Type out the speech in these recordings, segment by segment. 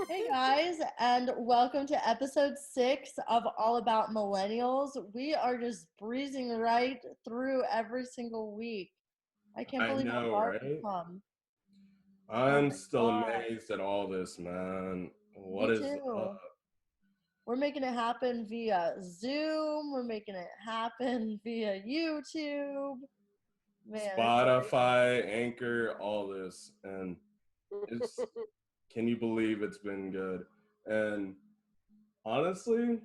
Hey guys, and welcome to episode 6 of All About Millennials. We are just breezing right through every single week. I can't I believe how know, far we've right? come. Oh I'm my still god. amazed at all this, man. What Me is up? too. We're making it happen via Zoom. We're making it happen via YouTube. Man, it's crazy. Spotify, Anchor, all this. And it's, can you believe it's been good? And honestly,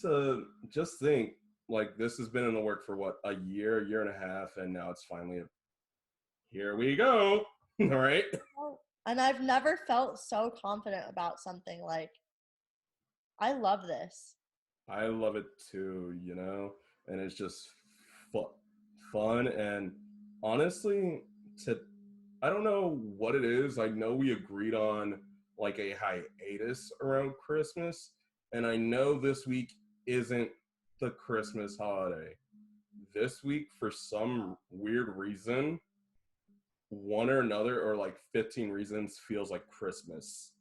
to just think, like, this has been in the work for what, a year and a half, and now it's finally, here we go. All right? And I've never felt so confident about something like, I love this. I love it too, and it's just fu- fun. And honestly, to I don't know what it is. I know we agreed on like a hiatus around Christmas, and I know this week isn't the Christmas holiday. This week, for some weird reason, one or another, or like 15 reasons, feels like Christmas.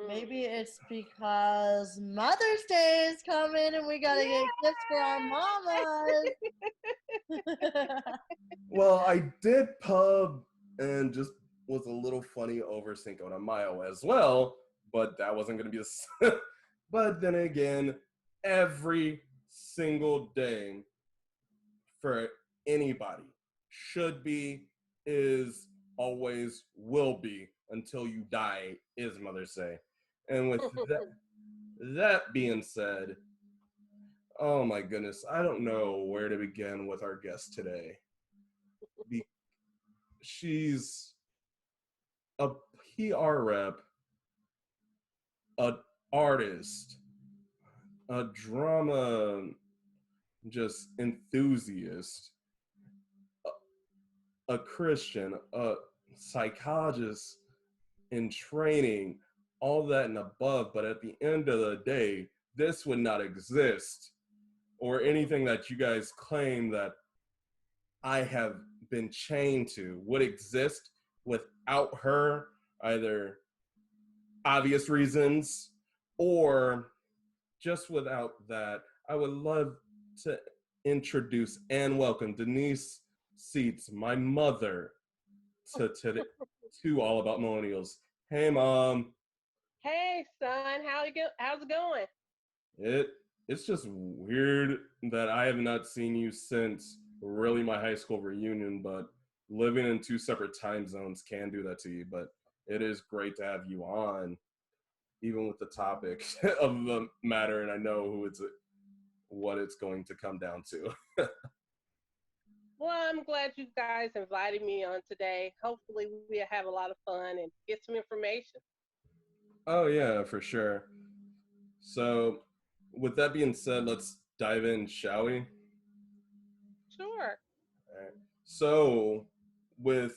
Maybe it's because Mother's Day is coming and we gotta get gifts for our mamas. Well, I did pub and just was a little funny over Cinco de Mayo as well, but that wasn't going to be But then again, every single day for anybody should be, is, always will be until you die, is Mother's Day. And with that being said, oh my goodness, I don't know where to begin with our guest today. She's a PR rep, an artist, a drama just enthusiast, a Christian, a psychologist in training, all that and above. But at the end of the day, this would not exist, or anything that you guys claim that I have been chained to would exist without her, either obvious reasons or just without that. I would love to introduce and welcome Denise Seats, my mother, to All About Millennials. Hey, Mom. Hey, son, how's it going? It it's just weird that I have not seen you since really my high school reunion, but living in two separate time zones can do that to you. But it is great to have you on, even with the topic of the matter, and I know what it's going to come down to. Well, I'm glad you guys invited me on today. Hopefully, we'll have a lot of fun and get some information. Oh yeah, for sure. So, with that being said, let's dive in, shall we? Sure. All right. So, with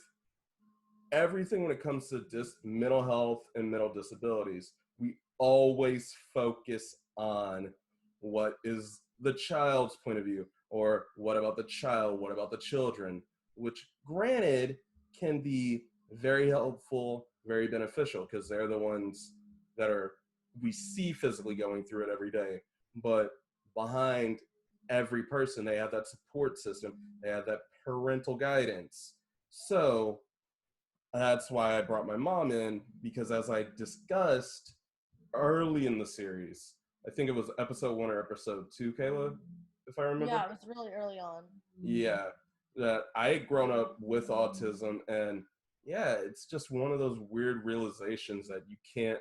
everything when it comes to mental health and mental disabilities, we always focus on what is the child's point of view, or what about the child, what about the children, which granted can be very helpful, very beneficial, because they're the ones that are we see physically going through it every day. But behind every person, they have that support system, they have that parental guidance. So that's why I brought my mom in, because as I discussed early in the series, I think it was episode 1 or episode 2, Kaehla, if I remember. Yeah, it was really early on. Yeah, that I had grown up with autism, and yeah, it's just one of those weird realizations that you can't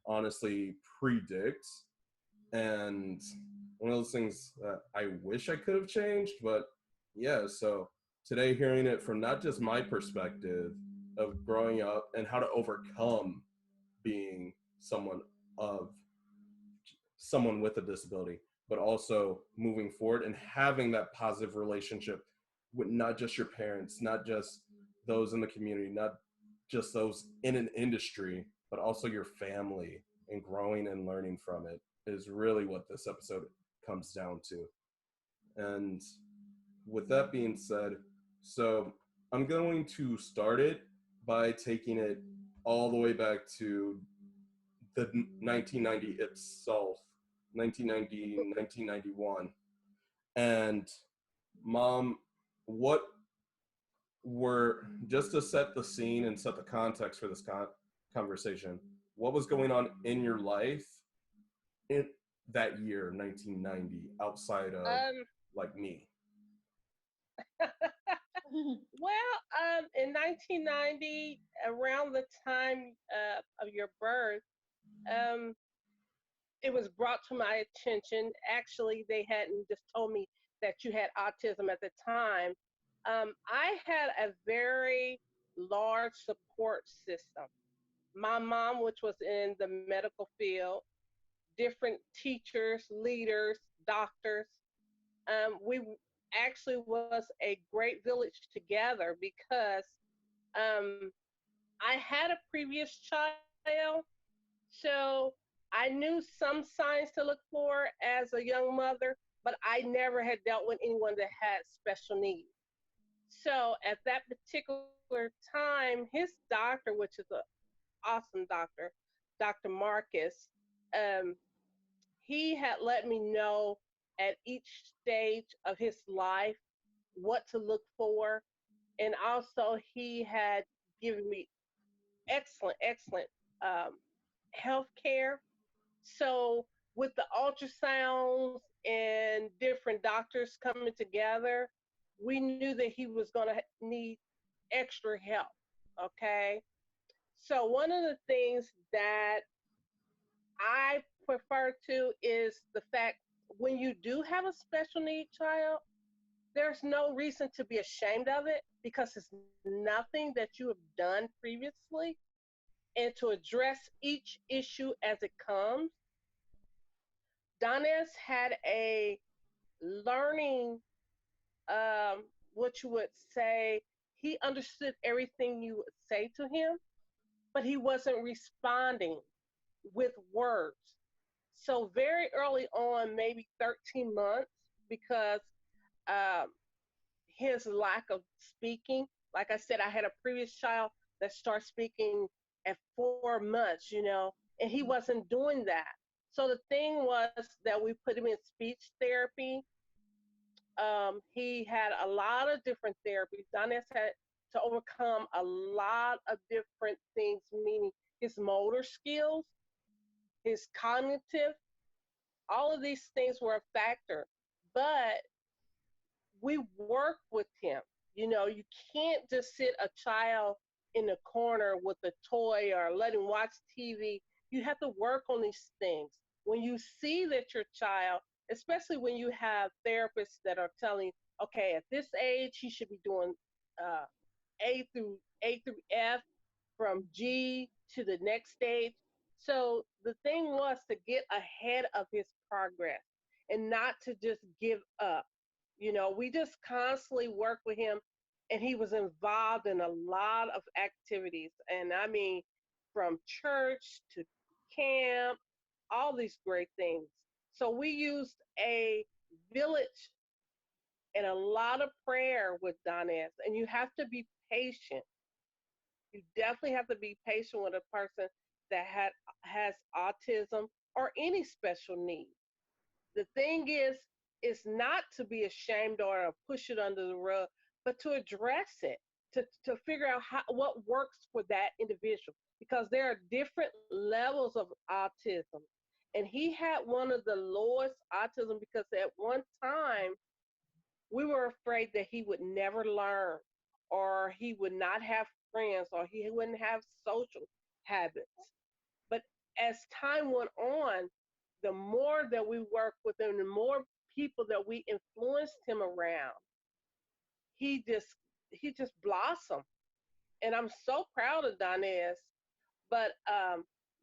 honestly predict, and one of those things that I wish I could have changed. But yeah, so today, hearing it from not just my perspective of growing up and how to overcome being of someone with a disability, but also moving forward and having that positive relationship with not just your parents, not just those in the community, not just those in an industry, but also your family, and growing and learning from it is really what this episode comes down to. And with that being said, so I'm going to start it by taking it all the way back to the 1990 itself, 1990, 1991. And Mom, what were, just to set the scene and set the context for this conversation, what was going on in your life in that year, 1990, outside of Um, like me? well, in 1990, around the time of your birth, um, it was brought to my attention. Actually, they hadn't just told me that you had autism at the time. I had a very large support system. My mom, which was in the medical field, different teachers, leaders, doctors. We actually was a great village together because um, I had a previous child, so I knew some signs to look for as a young mother, but I never had dealt with anyone that had special needs. So at that particular time, his doctor, which is an awesome doctor, Dr. Marcus, um, he had let me know at each stage of his life what to look for. And also, he had given me excellent um, health care. So, with the ultrasounds and different doctors coming together, we knew that he was going to need extra help. Okay. So, one of the things that I prefer to is the fact when you do have a special need child, there's no reason to be ashamed of it because it's nothing that you have done previously. And to address each issue as it comes, Donaze had a learning, what you would say, he understood everything you would say to him, but he wasn't responding with words. So, very early on, maybe 13 months, because um, his lack of speaking. Like I said, I had a previous child that started speaking at 4 months, and he wasn't doing that. So the thing was that we put him in speech therapy. He had a lot of different therapies. Donis had to overcome a lot of different things, meaning his motor skills, his cognitive, all of these things were a factor. But we work with him. You can't just sit a child in the corner with a toy or let him watch TV. You have to work on these things. When you see that your child, especially when you have therapists that are telling, okay, at this age he should be doing uh, A through F, from G to the next stage. So the thing was to get ahead of his progress and not to just give up. We just constantly worked with him, and he was involved in a lot of activities. And I mean, from church to camp, all these great things. So we used a village and a lot of prayer with Donez, and you have to be patient. You definitely have to be patient with a person that has autism or any special needs. The thing is not to be ashamed or to push it under the rug, but to address it, to figure out what works for that individual, because there are different levels of autism. And he had one of the lowest autism because at one time we were afraid that he would never learn, or he would not have friends, or he wouldn't have social habits. But as time went on, the more that we worked with him, the more people that we influenced him around, he just he just blossomed. And I'm so proud of Donez. But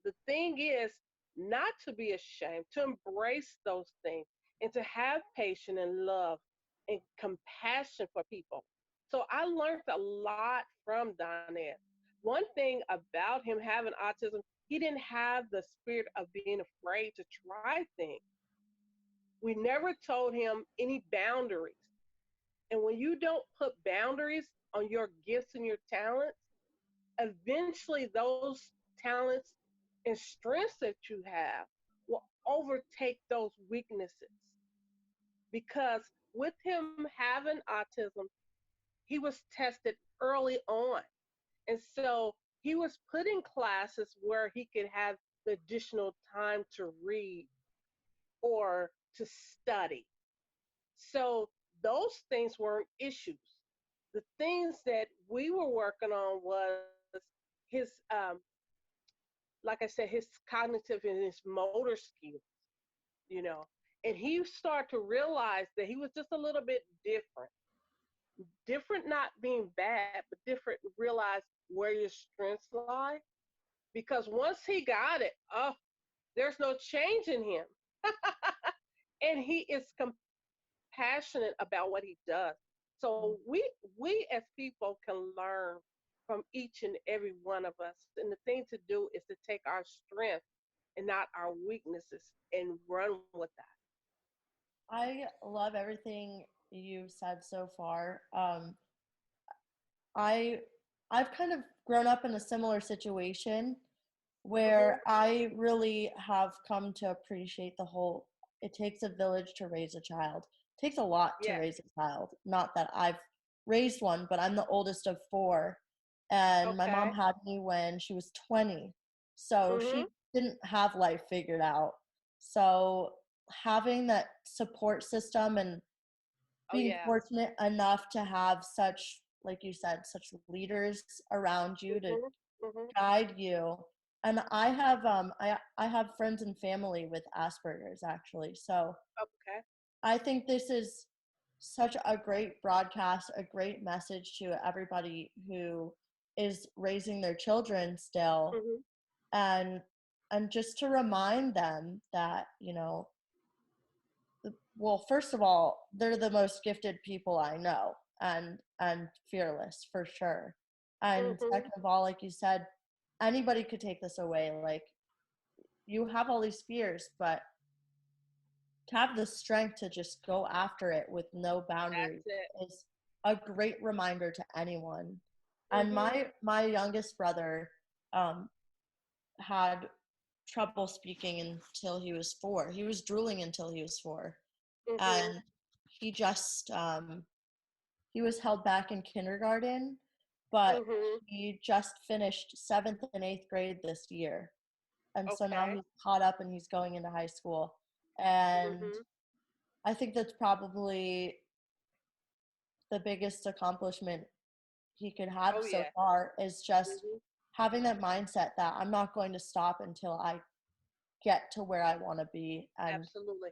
the thing is not to be ashamed, to embrace those things, and to have patience and love and compassion for people. So I learned a lot from Donez. One thing about him having autism, he didn't have the spirit of being afraid to try things. We never told him any boundaries. And when you don't put boundaries on your gifts and your talents, eventually those talents and strengths that you have will overtake those weaknesses. Because with him having autism, he was tested early on. And so he was put in classes where he could have the additional time to read or to study. So those things weren't issues. The things that we were working on was his, like I said, his cognitive and his motor skills, you know. And he started to realize that he was just a little bit different. Different not being bad, but different realize where your strengths lie. Because once he got it, oh, there's no change in him. And he is passionate about what he does. So we as people can learn from each and every one of us. And the thing to do is to take our strength and not our weaknesses and run with that. I love everything you've said so far. I I've kind of grown up in a similar situation Mhm. where I really have come to appreciate the whole it takes a village to raise a child. It takes a lot to Yes. raise a child. Not that I've raised one, but I'm the oldest of four. And my mom Okay. had me when she was 20. So she Mhm. didn't have life figured out. So having that support system and Oh being yeah. fortunate enough to have such, like you said, such leaders around you to Mhm. Mhm. guide you. And I have friends and family with Asperger's actually. So Okay. I think this is such a great broadcast, a great message to everybody who is raising their children still, Mhm. and just to remind them that, well, first of all, they're the most gifted people I know, and fearless for sure. And Mhm. second of all, like you said, anybody could take this away. Like, you have all these fears, but to have the strength to just go after it with no That's boundaries it. is a great reminder to anyone. And Mhm. my youngest brother um, had trouble speaking until he was 4. He was drooling until he was 4, Mhm. and he just he was held back in kindergarten, but Mhm. he just finished 7th and 8th grade this year, and so now Okay. he's caught up and he's going into high school. And Mhm. I think that's probably the biggest accomplishment he could have Oh so yeah. far, is just Mhm. having that mindset that I'm not going to stop until I get to where I want to be. And Absolutely.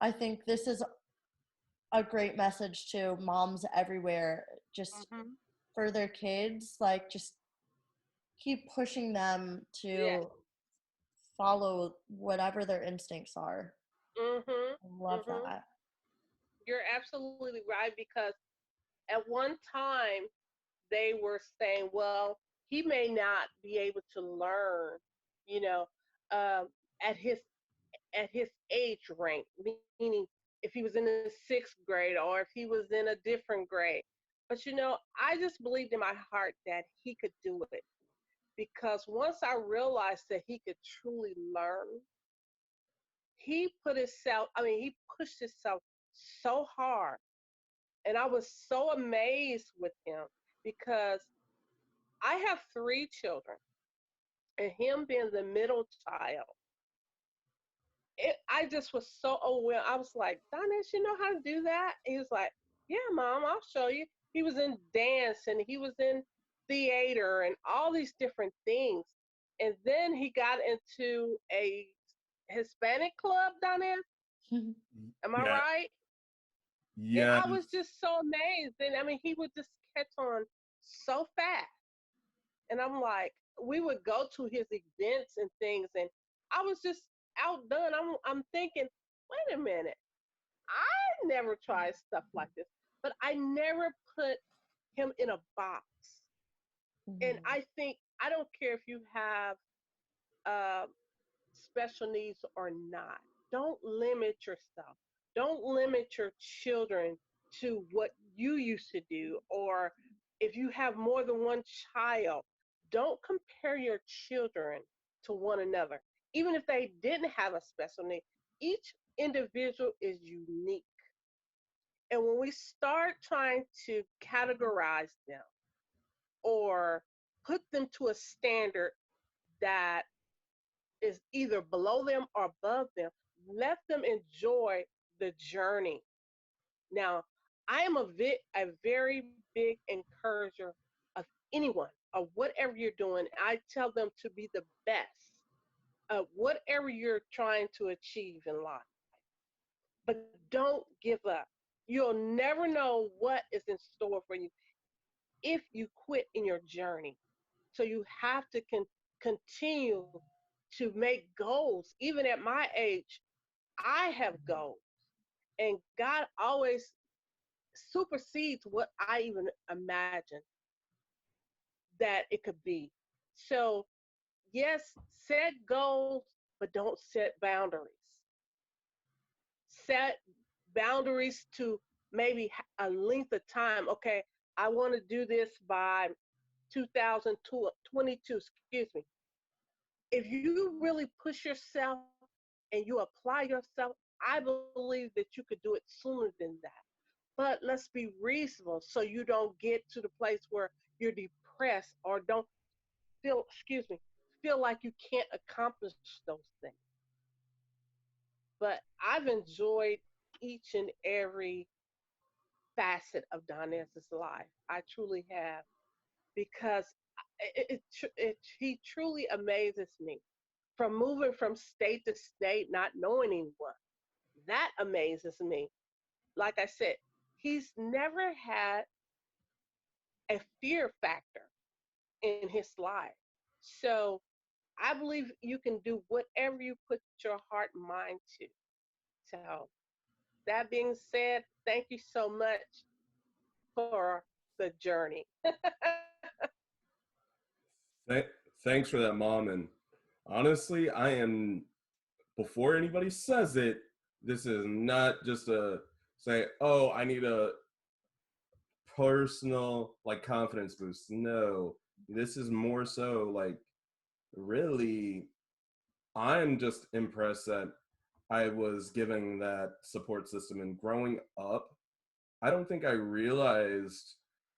I think this is a great message to moms everywhere, just Mhm. for their kids, like, just keep pushing them Yes. to follow whatever their instincts are. Mhm. I love Mhm. that. You're absolutely right because at one time they were saying, well, he may not be able to learn, you know, um, at his age rank, meaning if he was in the 6th grade or if he was in a different grade. But I just believed in my heart that he could do it because once I realized that he could truly learn, he pushed himself so hard. And I was so amazed with him because I have 3 children, and him being the middle child, I just was so overwhelmed. I was like, Donaze, you know how to do that? He was like, yeah, Mom, I'll show you. He was in dance and he was in theater and all these different things. And then he got into a Hispanic club, Donaze. Am I Yeah, right? And I was yes. just so amazed. And I mean, he would just catch on so fast. And I'm like, we would go to his events and things, and I was just outdone. I'm thinking, wait a minute, I never tried stuff like this, but I never put him in a box. And Mhm. I think I don't care if you have uh, special needs or not. Don't limit yourself. Don't limit your children to what you used to do, or if you have more than one child, don't compare your children to one another. Even if they didn't have a special need, each individual is unique. And when we start trying to categorize them or put them to a standard that is either below them or above them, let them enjoy the journey. Now, I am a very big encourager of anyone, of whatever you're doing. I tell them to be the best of whatever you're trying to achieve in life. But don't give up. You'll never know what is in store for you if you quit in your journey. So you have to continue to make goals. Even at my age, I have goals. And God always supersedes what I even imagined that it could be. So, yes, set goals, but don't set boundaries. Set boundaries to maybe a length of time. Okay, I want to do this by 2022, excuse me. If you really push yourself and you apply yourself, I believe that you could do it sooner than that. But let's be reasonable so you don't get to the place where you're depressed or don't feel like you can't accomplish those things. But I've enjoyed each and every facet of Donez's life. I truly have, because he truly amazes me. From moving from state to state, not knowing anyone, that amazes me. Like I said, he's never had a fear factor in his life. So I believe you can do whatever you put your heart and mind to. So that being said, thank you so much for the journey. Th- Thanks for that, Mom. And honestly, I am, before anybody says it, this is not just a say, oh, I need a personal like confidence boost. No, this is more so like, really, I'm just impressed that I was given that support system. And growing up, I don't think I realized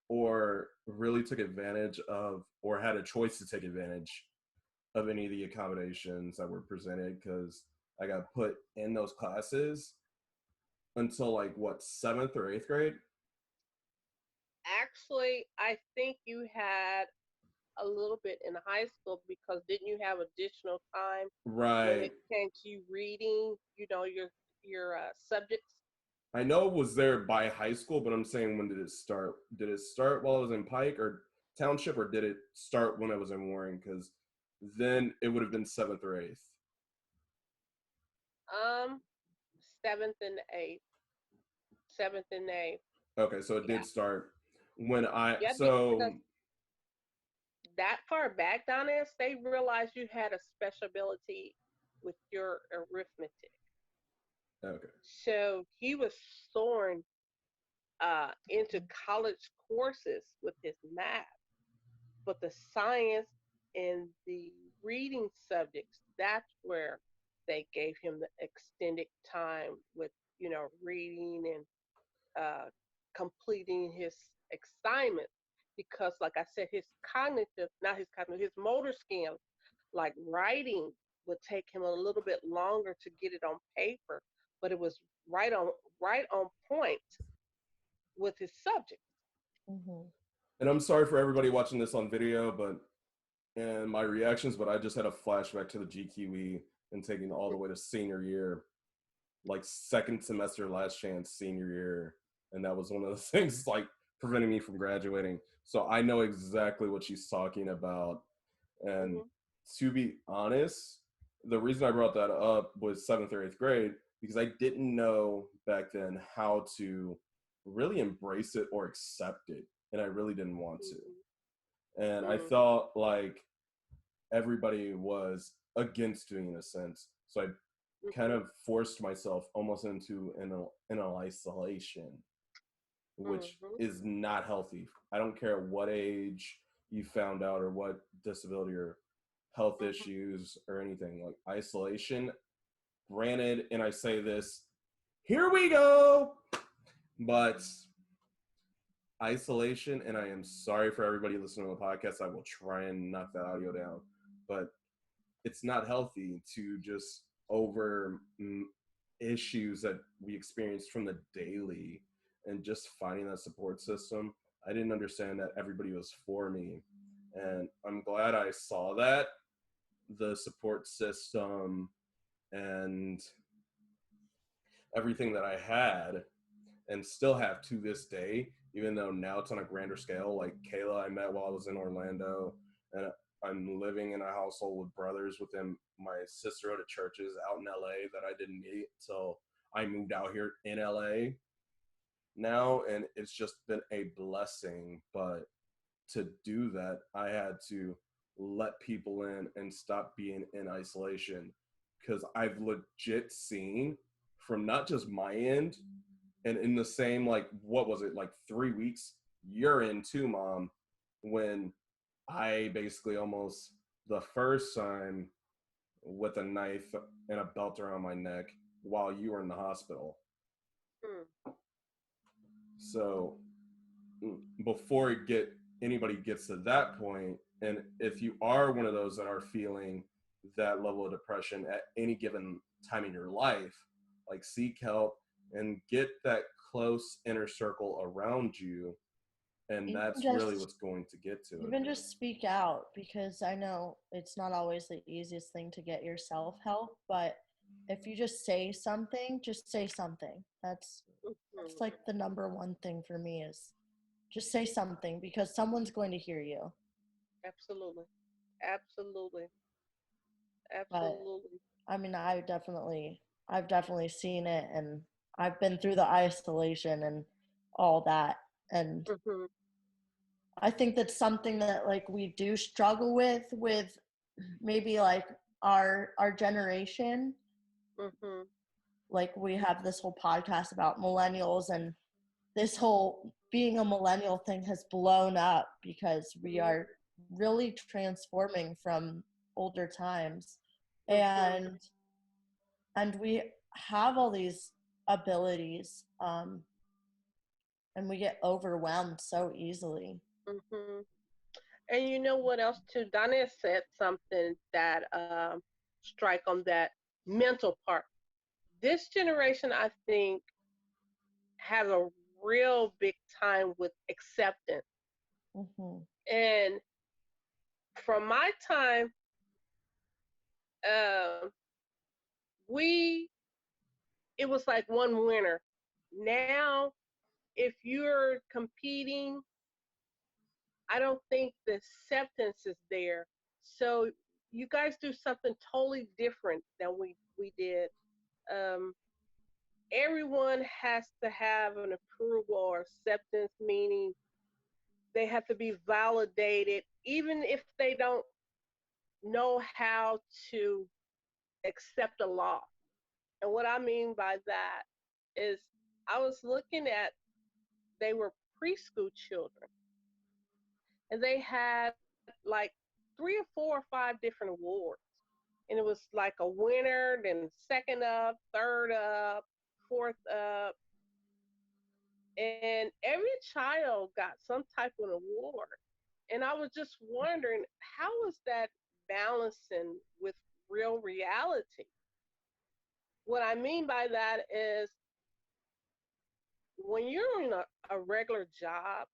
or really took advantage of or had a choice to take advantage of any of the accommodations that were presented, because I got put in those classes until like what, seventh or eighth grade. Actually, I think you had a little bit in high school because didn't you have additional time when Right. it came to you reading, your subjects? I know it was there by high school, but I'm saying, when did it start? Did it start while I was in Pike or Township, or did it start when I was in Warren? Because then it would have been seventh or eighth. Um, seventh and eighth, seventh and eighth. Okay, so it Yeah, did start when I, yeah, so because that far back, Donna, they realized you had a special ability with your arithmetic. okay. So he was soaring into college courses with his math, but the science and the reading subjects, that's where they gave him the extended time with, reading and completing his assignments. Because, like I said, not his cognitive, his motor skills, like writing, would take him a little bit longer to get it on paper, but it was right on point with his subject. Mm-hmm. And I'm sorry for everybody watching this on video, but and my reactions, but I just had a flashback to the GQE and taking all the way to senior year, like second semester, last chance, senior year. And that was one of the things like preventing me from graduating. So I know exactly what she's talking about. And Mm-hmm. to be honest, the reason I brought that up was seventh or eighth grade, because I didn't know back then how to really embrace it or accept it. And I really didn't want to. And I Mm-hmm. thought like everybody was against me in a sense. So I kind Mm-hmm. of forced myself almost into an isolation, which Mm-hmm. is not healthy. I don't care what age you found out or what disability or health issues or anything. Like isolation, granted, and I say this, here we go, but isolation, and I am sorry for everybody listening to the podcast, I will try and knock that audio down, but it's not healthy to just over issues that we experience from the daily and just finding that support system. I didn't understand that everybody was for me, and I'm glad I saw that, the support system and everything that I had and still have to this day, even though now it's on a grander scale. Like Kaehla, I met while I was in Orlando, and I'm living in a household with brothers within my sisterhood of churches out in LA that I didn't meet till I moved out here in LA now, and it's just been a blessing. But to do that, I had to let people in and stop being in isolation, because I've legit seen from not just my end, and in the same, like, what was it, like 3 weeks, you're in too, Mom, when I basically almost, the first time, with a knife and a belt around my neck while you were in the hospital. So before anybody gets to that point, and if you are one of those that are feeling that level of depression at any given time in your life, like, seek help and get that close inner circle around you, and that's really what's going to get to it. Even just speak out, because I know it's not always the easiest thing to get yourself help, but if you just say something, That's like the number one thing for me, is just say something, because someone's going to hear you. Absolutely. But I mean, I've definitely seen it, and I've been through the isolation and all that, and I think that's something that, like, we do struggle with maybe like our generation. Like, we have this whole podcast about millennials, and this whole being a millennial thing has blown up because we are really transforming from older times, and we have all these abilities, and we get overwhelmed so easily. And you know what else too? Donaze said something that strike on that mental part. This generation, I think, has a real big time with acceptance. And from my time, it was like one winner. Now, if you're competing, I don't think the acceptance is there. So you guys do something totally different than we did. Everyone has to have an approval or acceptance, meaning they have to be validated, even if they don't know how to accept a law. And what I mean by that is, I was looking at, they were preschool children, and they had like 3 or 4 or 5 different awards. And it was like a winner, then second up, third up, fourth up. And every child got some type of award. And I was just wondering, how is that balancing with real reality? What I mean by that is, when you're in a regular job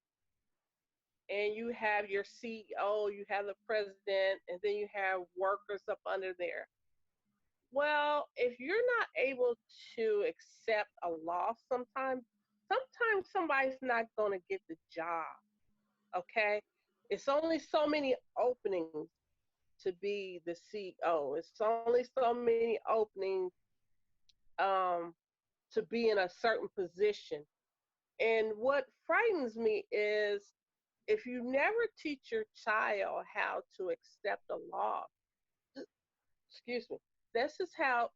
and you have your CEO, you have the president, and then you have workers up under there. Well, if you're not able to accept a loss sometimes somebody's not going to get the job, okay? It's only so many openings to be the CEO. It's only so many openings to be in a certain position. And what frightens me is, if you never teach your child how to accept a loss, excuse me, this is how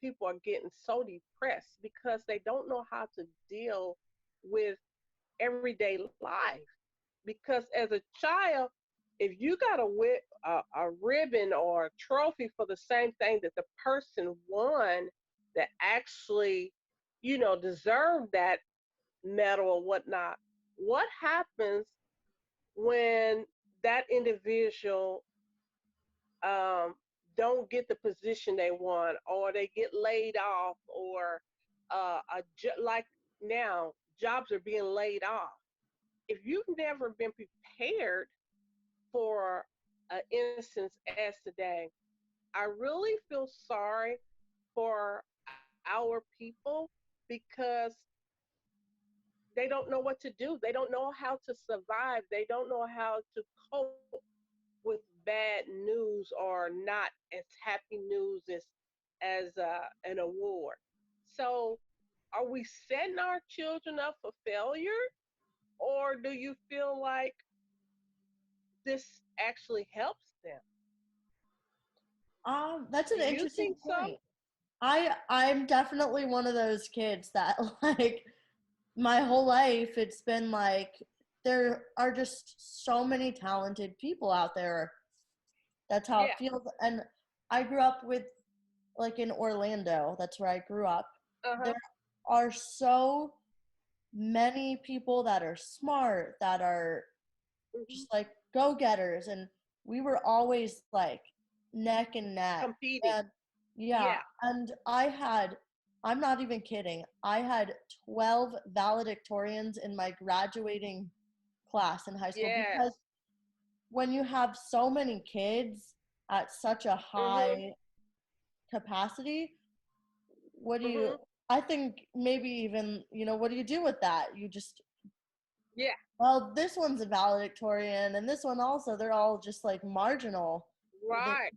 people are getting so depressed, because they don't know how to deal with everyday life. Because as a child, if you got a a ribbon or a trophy for the same thing that the person won that actually, deserved that medal or whatnot. What happens when that individual um, don't get the position they want, or they get laid off, or like now jobs are being laid off? If you've never been prepared for an instance as today, I really feel sorry for our people because they don't know what to do. They don't know how to survive. They don't know how to cope with bad news or not as happy news as an award. So, are we setting our children up for failure, or do you feel like this actually helps them? That's Do an you interesting think so? point. I'm definitely one of those kids that like my whole life it's been like there are just so many talented people out there. That's how it Yeah. feels. And I grew up with like in Orlando. That's where I grew up. Uh There huh. are so many people that are smart, that are Hmm. just like go-getters, and we were always like neck and neck. Competing. And yeah, Yeah. and I'm not even kidding, I had 12 valedictorians in my graduating class in high school, Yes. because when you have so many kids at such a Mhm. high capacity, what do you Mhm. I think maybe even, what do you do with that? You just, Yeah. well, this one's a valedictorian, and this one also. They're all just like marginal. Right.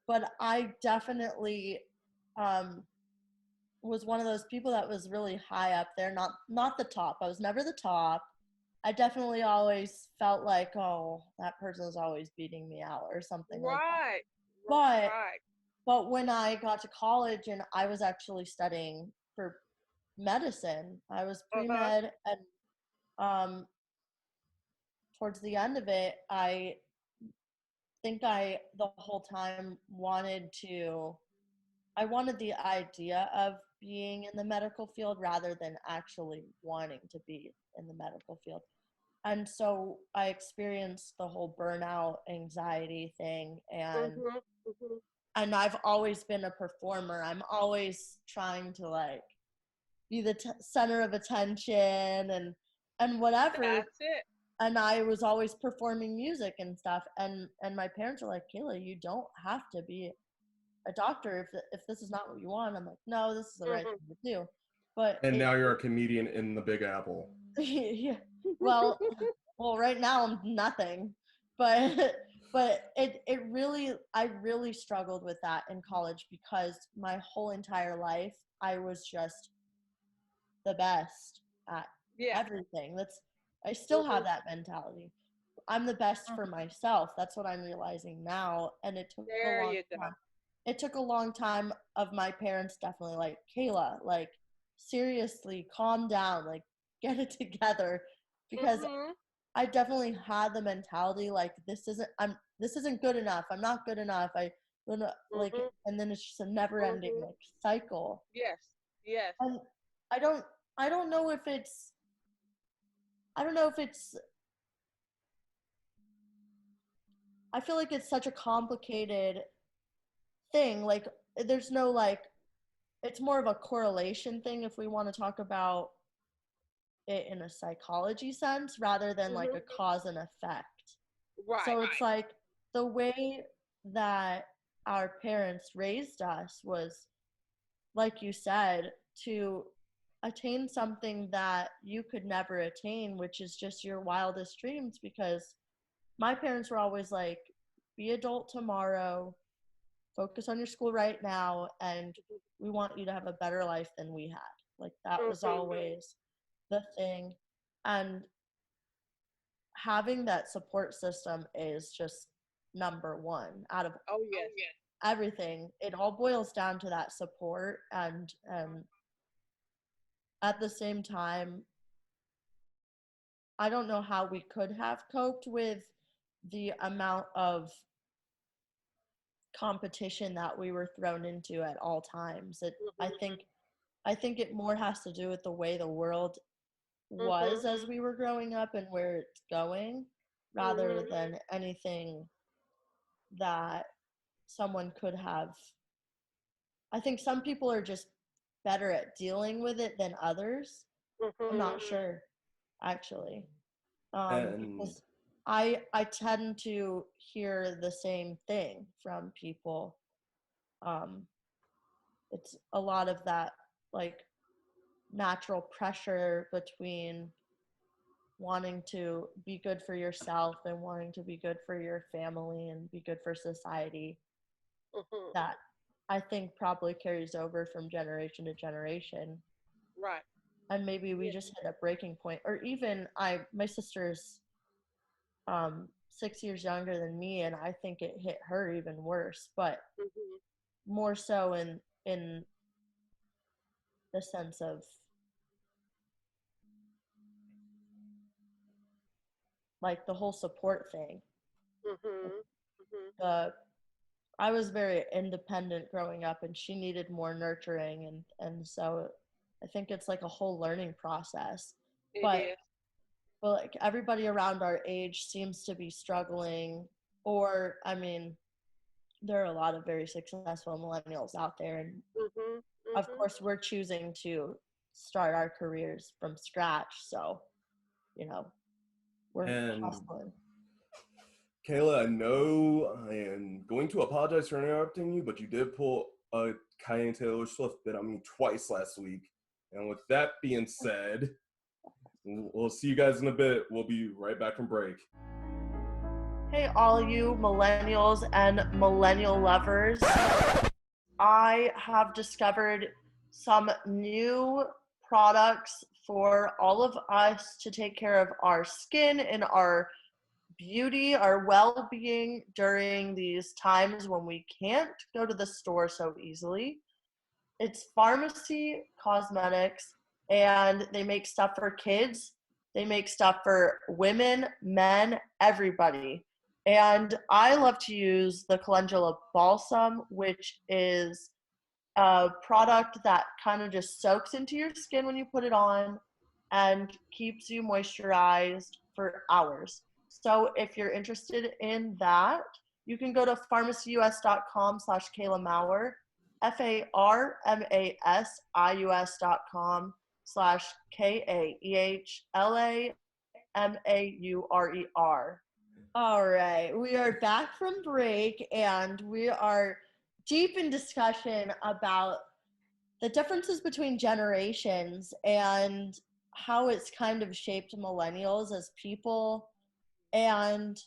But I definitely um, was one of those people that was really high up there. Not the top. I was never the top. I definitely always felt like, oh, that person is always beating me out or something like that. Right. But Right. when I got to college and I was actually studying for medicine, I was Uh huh. pre-med, and um, towards the end of it, I think I the whole time I wanted the idea of being in the medical field rather than actually wanting to be in the medical field. And so I experienced the whole burnout anxiety thing, Mhm. Mhm. and I've always been a performer. I'm always trying to like be the center of attention and whatever. That's it. And I was always performing music and stuff. And my parents were like, Kaehla, you don't have to be a doctor if this is not what you want. I'm like, no, this is the right Mhm. thing to do. But And now you're a comedian in the Big Apple. yeah, well, right now I'm nothing. But it really, I really struggled with that in college, because my whole entire life I was just the best at Yeah. everything. I still have Mhm. that mentality. I'm the best for myself. That's what I'm realizing now. And it took a There long you go. time. It took a long time of my parents definitely like, Kaehla, like seriously, calm down, like get it together. Because Mhm. I definitely had the mentality like this isn't good enough. I'm not good enough. Like, Mhm. and then it's just a never ending Mhm. like cycle. Yes. Yes. And I don't I don't know if it's I don't know if it's I feel like it's such a complicated thing. Like there's no like it's more of a correlation thing if we want to talk about it in a psychology sense rather than like Mhm. a cause and effect. Right. So it's like the way that our parents raised us was, like you said, to attain something that you could never attain, which is just your wildest dreams. Because my parents were always like, be adult tomorrow, focus on your school right now, and we want you to have a better life than we had. Like that was Mhm. always the thing. And having that support system is just number one out of Oh yes. everything. It all boils down to that support. And at the same time, I don't know how we could have coped with the amount of competition that we were thrown into at all times. I think it more has to do with the way the world was as we were growing up and where it's going, rather than anything that someone could have. I think some people are just better at dealing with it than others. I'm not sure, actually, And because I tend to hear the same thing from people. It's a lot of that, like, natural pressure between wanting to be good for yourself and wanting to be good for your family and be good for society, that I think probably carries over from generation to generation. Right. And maybe we just hit a breaking point. Or even my sister's 6 years younger than me, and I think it hit her even worse, but more so in the sense of, like, the whole support thing. I was very independent growing up, and she needed more nurturing, and so I think it's like a whole learning process. But like, everybody around our age seems to be struggling, or, I mean, there are a lot of very successful millennials out there, and of course we're choosing to start our careers from scratch, so we're hustling. Kaehla, I know I am going to apologize for interrupting you, but you did pull a Kanye and Taylor Swift bit on me twice last week. And with that being said, we'll see you guys in a bit. We'll be right back from break. Hey, all you millennials and millennial lovers. I have discovered some new products for all of us to take care of our skin and our beauty, our well-being during these times when we can't go to the store so easily. It's Pharmacy Cosmetics, and they make stuff for kids. They make stuff for women, men, everybody. And I love to use the Calendula Balsam, which is a product that kind of just soaks into your skin when you put it on and keeps you moisturized for hours. So if you're interested in that, you can go to pharmacyus.com/Kaehla Maurer, pharmacyus.com/KAEHLAMAURER. All right, we are back from break, and we are deep in discussion about the differences between generations and how it's kind of shaped millennials as people. And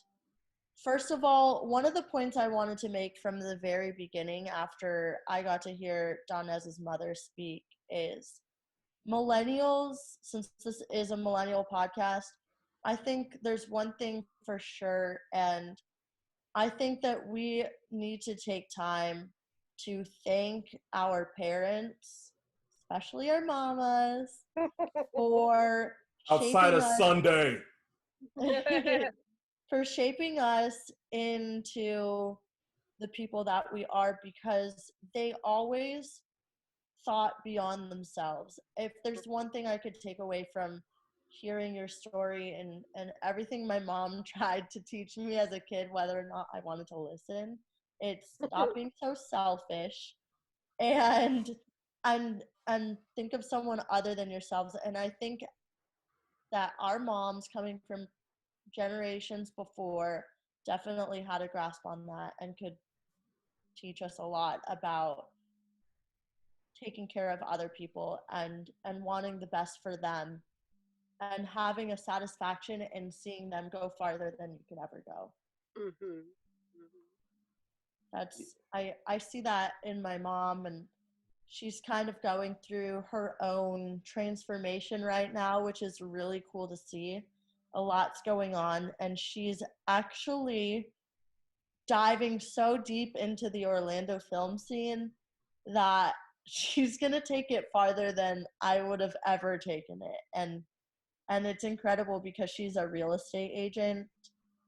first of all, one of the points I wanted to make from the very beginning after I got to hear Donaz's mother speak is millennials, since this is a millennial podcast, I think there's one thing for sure, and I think that we need to take time to thank our parents, especially our mamas, for Outside of shaping us Sunday. for shaping us into the people that we are, because they always thought beyond themselves. If there's one thing I could take away from hearing your story and everything my mom tried to teach me as a kid, whether or not I wanted to listen, it's stop being so selfish and and think of someone other than yourselves. And I think that our moms, coming from generations before, definitely had a grasp on that and could teach us a lot about taking care of other people and wanting the best for them and having a satisfaction in seeing them go farther than you could ever go. That's I see that in my mom, and she's kind of going through her own transformation right now, which is really cool to see. A lot's going on, and she's actually diving so deep into the Orlando film scene that she's going to take it farther than I would have ever taken it. And it's incredible because she's a real estate agent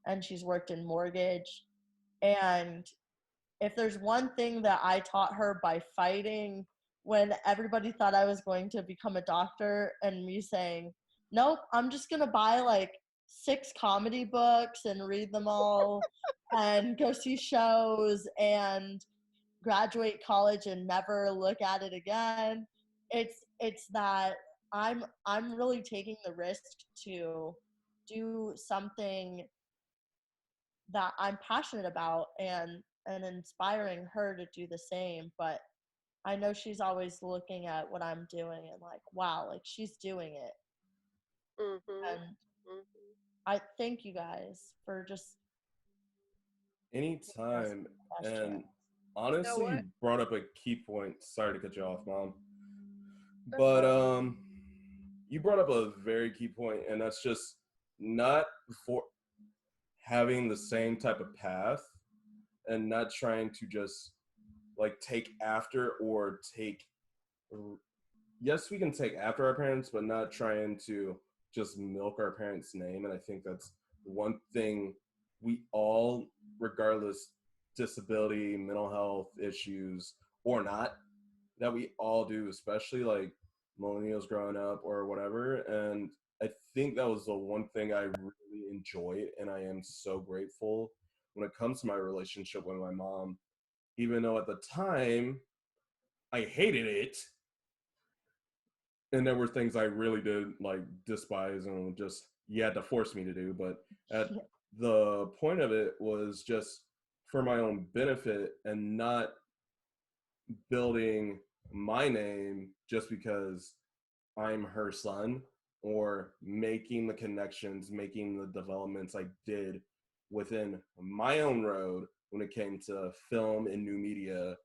and she's worked in mortgage, and if there's one thing that I taught her by fighting when everybody thought I was going to become a doctor and me saying, nope, I'm just going to buy like 6 comedy books and read them all and go see shows and graduate college and never look at it again. It's that I'm really taking the risk to do something that I'm passionate about and inspiring her to do the same. But I know she's always looking at what I'm doing and like, wow, like she's doing it. And I thank you guys for just anytime. And You honestly, know you what? brought up a key point. Sorry to cut you off, Mom. That's But fine. you brought up a very key point, and that's just not for having the same type of path and not trying to just like take after or take, yes, we can take after our parents, but not trying to just milk our parents' name. And I think that's one thing we all, regardless disability, mental health issues or not, that we all do, especially like millennials growing up or whatever. And I think that was the one thing I really enjoyed, and I am so grateful when it comes to my relationship with my mom, even though at the time I hated it. And there were things I really did like despise and just you had to force me to do. But at the point of it was just for my own benefit and not building my name just because I'm her son, or making the connections, making the developments I did within my own road when it came to film and new media,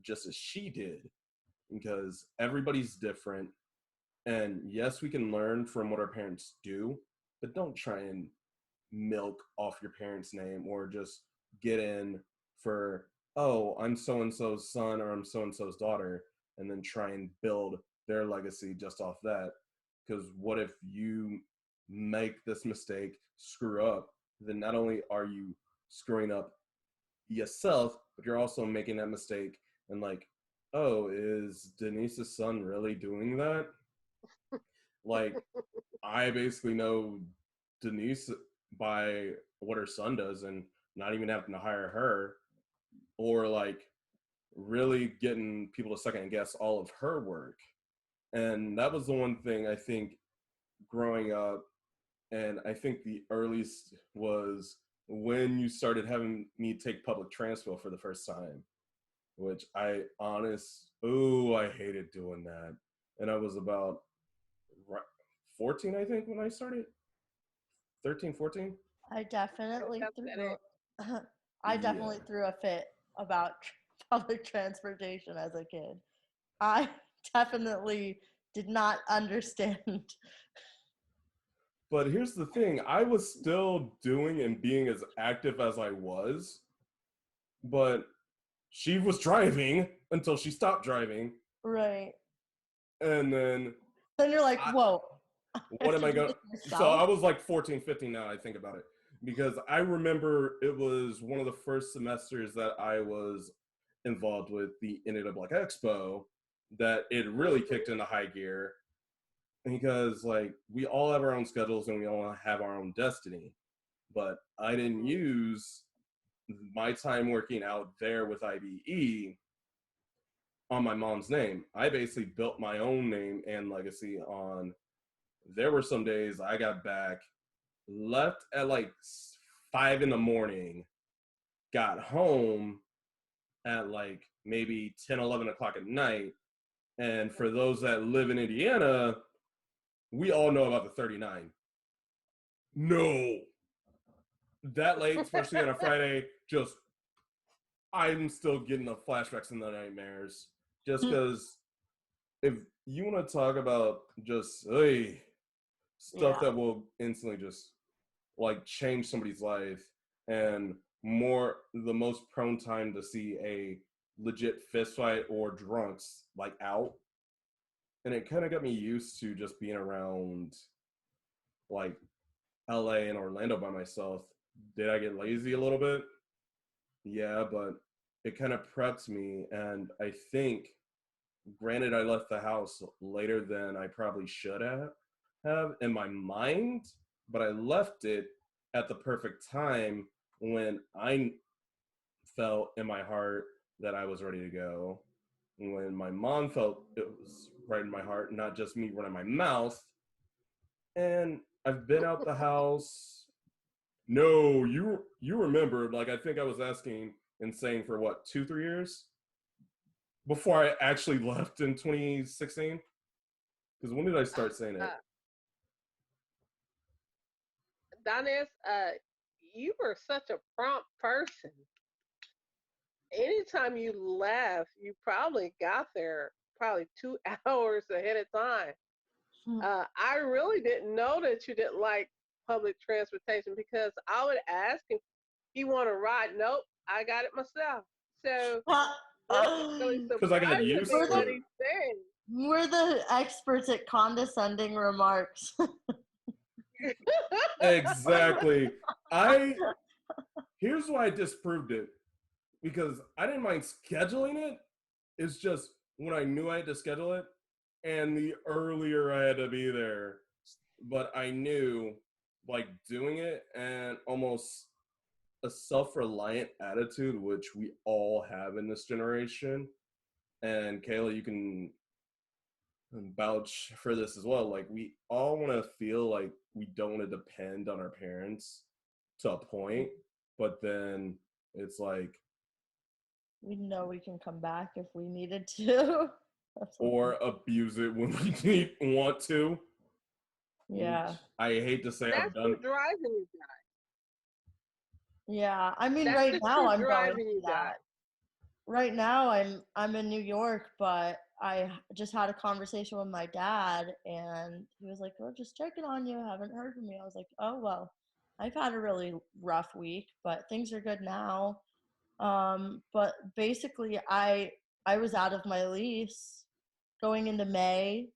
just as she did, because everybody's different. And yes, we can learn from what our parents do, but don't try and milk off your parents' name or just get in for, oh, I'm so and so's son or I'm so and so's daughter, and then try and build their legacy just off that. Because what if you make this mistake, screw up, then not only are you screwing up yourself, but you're also making that mistake and like, oh, is Denise's son really doing that? Like, I basically know Denise by what her son does and not even having to hire her, or like really getting people to second guess all of her work. And that was the one thing I think growing up, and I think the earliest was when you started having me take public transport for the first time, which I I hated doing that. And I was about 14, I think, when I started. 13, 14? I definitely threw I definitely Yeah. threw a fit about public transportation as a kid. I definitely did not understand. But here's the thing, I was still doing and being as active as I was, but she was driving until she stopped driving. Right. And then Then you're like, whoa, I what have am to I do going this to? So I myself? was like 14, 15 now, I think about it. Because I remember it was one of the first semesters that I was involved with the NAAA Expo that it really kicked into high gear, because like we all have our own schedules and we all have our own destiny. But I didn't use my time working out there with IBE on my mom's name. I basically built my own name and legacy on, there were some days I got back, left at like 5 in the morning, got home at like maybe 10, 11 o'clock at night. And for those that live in Indiana, we all know about the 39. No, that late, especially on a Friday, just I'm still getting the flashbacks and the nightmares. Just because if you want to talk about just stuff Yeah. that will instantly just like change somebody's life, and more the most prone time to see a legit fist fight or drunks like out. And it kind of got me used to just being around like LA and Orlando by myself. Did I get lazy a little bit? Yeah, but it kind of prepped me. And I think, granted, I left the house later than I probably should have in my mind, but I left it at the perfect time when I felt in my heart that I was ready to go. When my mom felt it was right in my heart, not just me running my mouth. And I've been out the house. No, you remember, like, I think I was asking and saying for what, 2-3 years before I actually left in 2016. Because when did I start saying it? Donaze, you were such a prompt person. Anytime you left, you probably got there probably 2 hours ahead of time. I really didn't know that you didn't like public transportation, because I would ask him, you want to ride? Nope, I got it myself. So it's really because I got used surprising to what it. he's saying. We're the experts at condescending remarks. Exactly. Here's why I disproved it. Because I didn't mind scheduling it. It's just when I knew I had to schedule it, and the earlier I had to be there. But I knew, like, doing it and almost a self-reliant attitude, which we all have in this generation. And Kaehla, you can vouch for this as well. Like, we all want to feel like we don't want to depend on our parents to a point, but then it's like, we know we can come back if we needed to. or abuse it when we want to. Yeah. I hate to say That's I've done. driving you guys. Yeah, I mean, That's right now I'm driving going you through that. guys. Right now I'm in New York, but I just had a conversation with my dad, and he was like, "Oh, just checking on you. Haven't heard from you." I was like, "Oh well, I've had a really rough week, but things are good now." But basically, I was out of my lease going into May,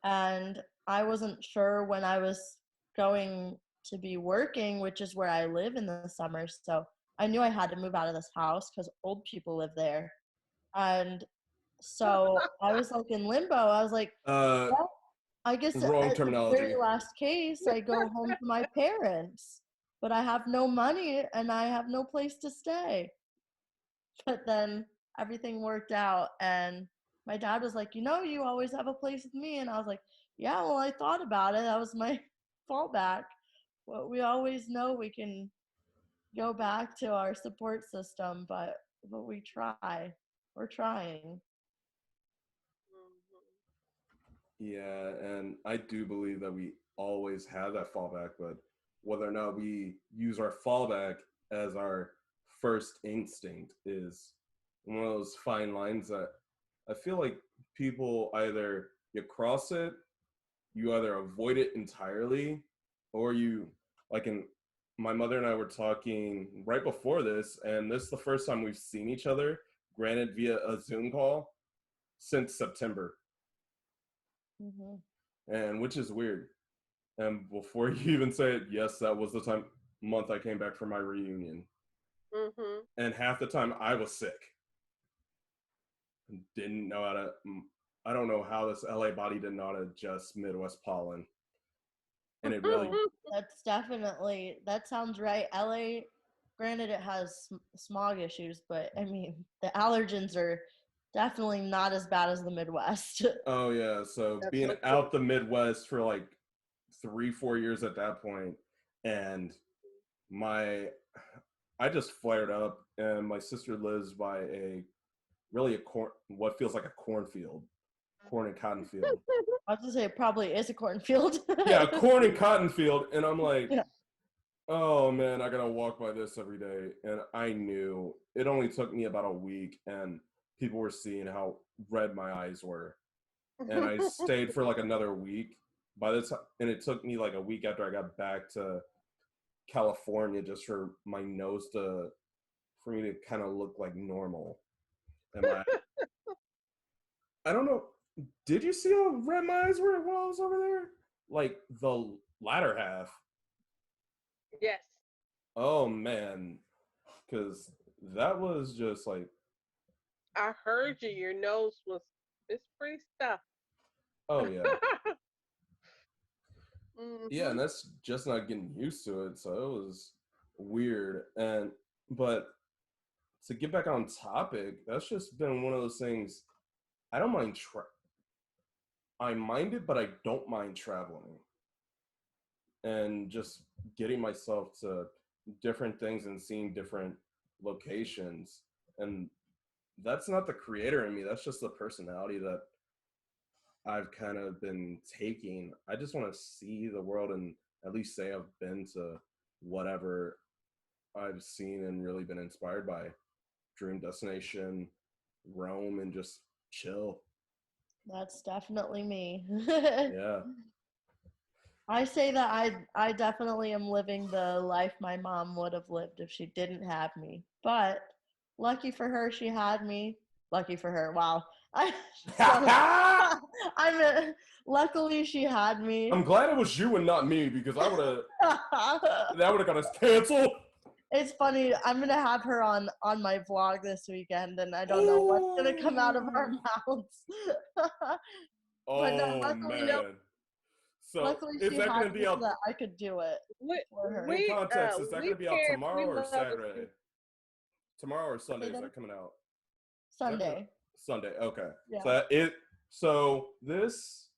and I wasn't sure when I was going to be working, which is where I live in the summer. So I knew I had to move out of this house because old people live there. And so I was like in limbo. I was like, well, I guess Wrong at the very terminology. last case, I go home to my parents, but I have no money and I have no place to stay. But then everything worked out, and my dad was like, you always have a place with me. And I was like, yeah, well, I thought about it. That was my fallback. Well, we always know we can go back to our support system, but we try. We're trying. Yeah, and I do believe that we always have that fallback, but whether or not we use our fallback as our first instinct is one of those fine lines that I feel like people either you cross it, you either avoid it entirely, or you, like, in my mother and I were talking right before this, and this is the first time we've seen each other, granted via a Zoom call, since September. Mm-hmm. And which is weird. And before you even say it, yes, that was the month I came back for my reunion. Mm-hmm. And half the time I was sick. Didn't know how to, I don't know how this LA body didn't know how to adjust Midwest pollen. And it really. That's definitely, that sounds right. LA, granted, it has smog issues, but I mean, the allergens are definitely not as bad as the Midwest. Oh, yeah. So That's being so out the Midwest for like 3-4 years at that point, and I just flared up, and my sister lives by what feels like a cornfield, corn and cotton field. I was gonna say it probably is a cornfield. Yeah, corn and cotton field, and I'm like, yeah. oh man, I gotta walk by this every day. And I knew it only took me about a week, and people were seeing how red my eyes were. And I stayed for like another week. By the time, and it took me like a week after I got back to California just for my nose for me to kind of look like normal. And I don't know. Did you see how red my eyes were while I was over there? Like the latter half. Yes. Oh man, because that was just like I heard you. Your nose was, it's pretty stuff. Oh yeah. Yeah, Mm-hmm. and that's just not getting used to it. So it was weird. But to get back on topic, that's just been one of those things. I don't mind I mind it, but I don't mind traveling and just getting myself to different things and seeing different locations. And that's not the creator in me. That's just the personality that I've kind of been taking. I just want to see the world and at least say I've been to whatever I've seen and really been inspired by. Dream destination, Rome, and just chill. That's definitely me. Yeah. I say that I definitely am living the life my mom would have lived if she didn't have me. But lucky for her, she had me. Lucky for her. Wow. I so luckily she had me. I'm glad it was you and not me because I would have that would have got us canceled. It's funny. I'm gonna have her on my vlog this weekend, and I don't know what's gonna come out of our mouths. But no, Oh man. So luckily is she that had going to me be so out that I could do it for her. in context? Is that going We to be out parents, we tomorrow or love Saturday? Tomorrow or Sunday? Is that coming out? Is that Sunday. Sunday. Okay. Yeah. So this.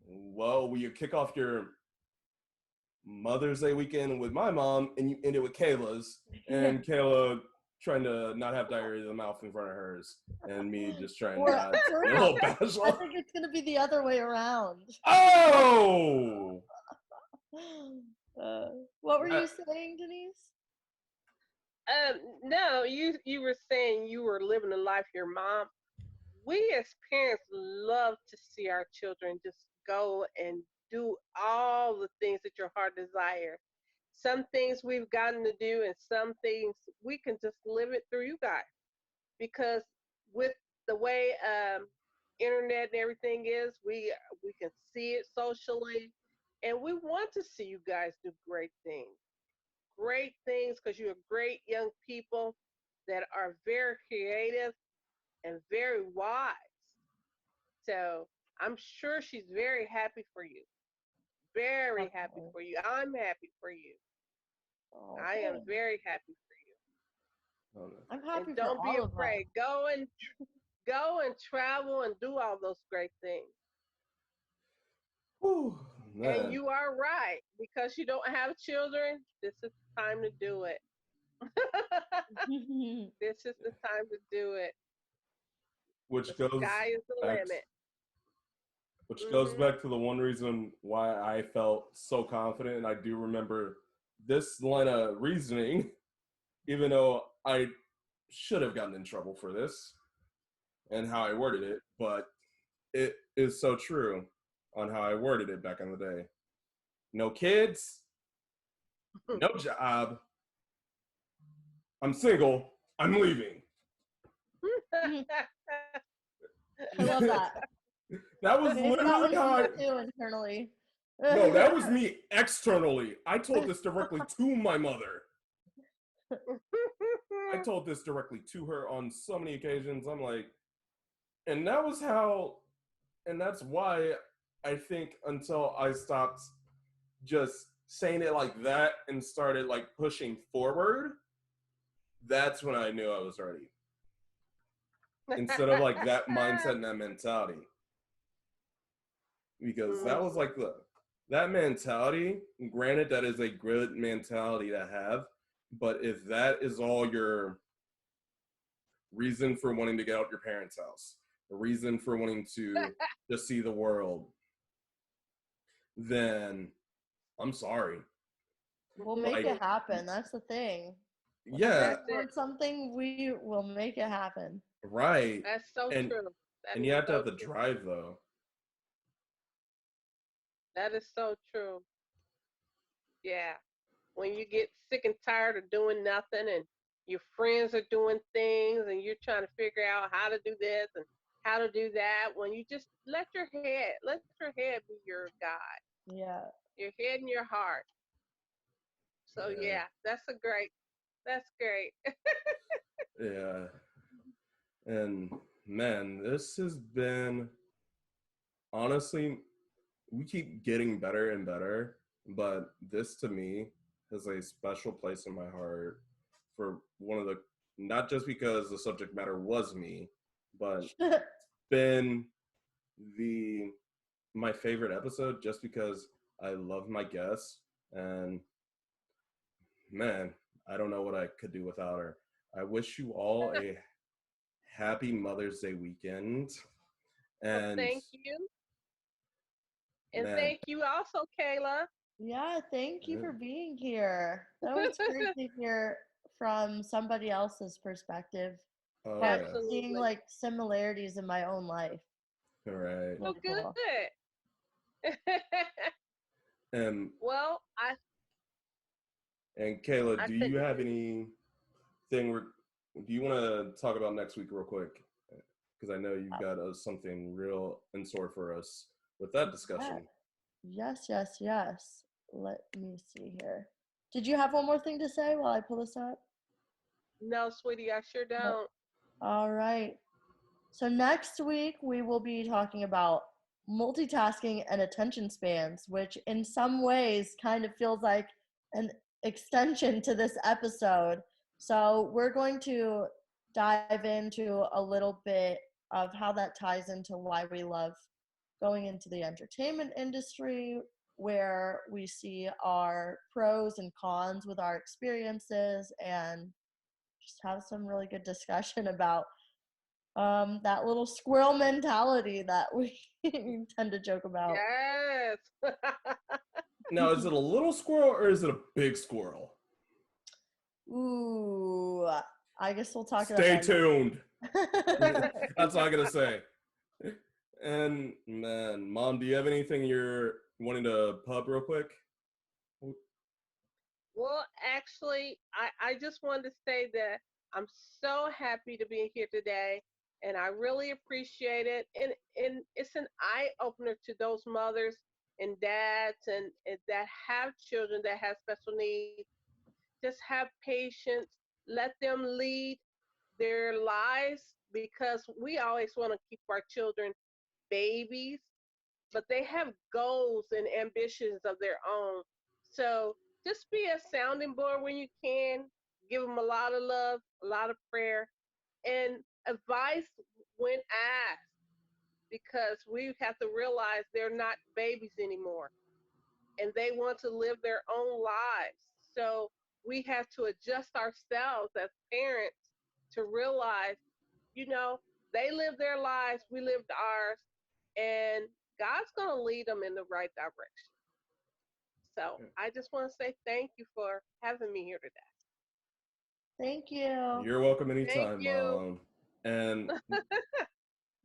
Well, will you kick off your Mother's Day weekend with my mom, and you end it with Kaehla's, and Kaehla trying to not have diarrhea in the mouth in front of hers, and me just trying to not be a little I bashful. think it's gonna be the other way around. Oh! What were you saying, Denise? No, you were saying you were living the life your mom. We as parents love to see our children just go and do all the things that your heart desires. Some things we've gotten to do, and some things we can just live it through you guys. Because with the way internet and everything is, we can see it socially, and we want to see you guys do great things, because you're great young people that are very creative and very wise. So I'm sure she's very happy for you. Very happy for you. I'm happy for you. Oh, I am very happy for you. Oh, no. I'm And happy for don't be all of us. afraid. Go and travel and do all those great things. Whew, And man. you are right, because you don't have children. This is the time to do it. This is the time to do it. Which The goes sky is the back limit. which goes Hmm. back to the one reason why I felt so confident, and I do remember this line of reasoning, even though I should have gotten in trouble for this and how I worded it, but it is so true on how I worded it back in the day. No kids, no job, I'm single, I'm leaving. I love that. That was Maybe that literally was how me I. too internally. No, that was me externally. I told this directly to my mother. I told this directly to her on so many occasions. I'm like, and that was how, and that's why I think until I stopped just saying it like that and started like pushing forward, that's when I knew I was ready. Instead of like that mindset and that mentality. Because that was like that mentality, granted, that is a good mentality to have, but if that is all your reason for wanting to get out your parents' house, a reason for wanting to just see the world, then I'm sorry. We'll make it happen. That's the thing. Yeah. If we want something, we will make it happen. Right. That's so and true. That and is you have to so have the true. drive though. That is so true. Yeah. When you get sick and tired of doing nothing, and your friends are doing things, and you're trying to figure out how to do this and how to do that, when you just let your head be your guide, Yeah. your head and your heart. So Yeah. yeah, that's great. Yeah. And man, this has been, honestly, we keep getting better and better, but this to me has a special place in my heart for one of the, not just because the subject matter was me, but been my favorite episode just because I love my guests, and man, I don't know what I could do without her. I wish you all a happy Mother's Day weekend. Well, And thank you. And man, thank you also, Kaehla. Yeah, thank you for being here. That was great to hear from somebody else's perspective. oh But yeah, seeing like similarities in my own life. all right. Oh, Really cool. good. And Well, Kaehla, I do you couldn't have agree. anything? Do you want to talk about next week real quick? Because I know you've got something real in store for us with that discussion. Yes. Let me see here. Did you have one more thing to say while I pull this up? No, sweetie, I sure don't. All right. So next week we will be talking about multitasking and attention spans, which in some ways kind of feels like an extension to this episode. So we're going to dive into a little bit of how that ties into why we love going into the entertainment industry, where we see our pros and cons with our experiences, and just have some really good discussion about that little squirrel mentality that we tend to joke about. Yes. Now, is it a little squirrel or is it a big squirrel? Ooh, I guess we'll talk about Stay that. tuned. That's all I gotta say. And man, Mom, do you have anything you're wanting to pub real quick? Well, actually, I just wanted to say that I'm so happy to be here today, and I really appreciate it. And it's an eye opener to those mothers and dads and that have children that have special needs. Just have patience. Let them lead their lives, because we always want to keep our children babies, but they have goals and ambitions of their own. So just be a sounding board when you can. Give them a lot of love, a lot of prayer, and advice when asked, because we have to realize they're not babies anymore and they want to live their own lives. So we have to adjust ourselves as parents to realize, you know, they live their lives, we lived ours, and God's going to lead them in the right direction. So I just want to say thank you for having me here today. Thank you. You're welcome Thank anytime, you. Mom. And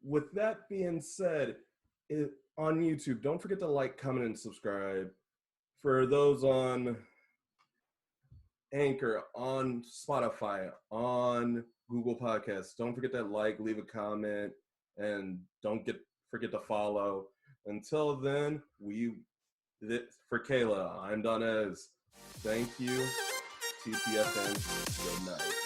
with that being said, on YouTube, don't forget to like, comment, and subscribe. For those on Anchor, on Spotify, on Google Podcasts, don't forget to like, leave a comment, and don't forget to follow. Until then, for Kaehla, I'm Donaze. Thank you. TTFN. Good night.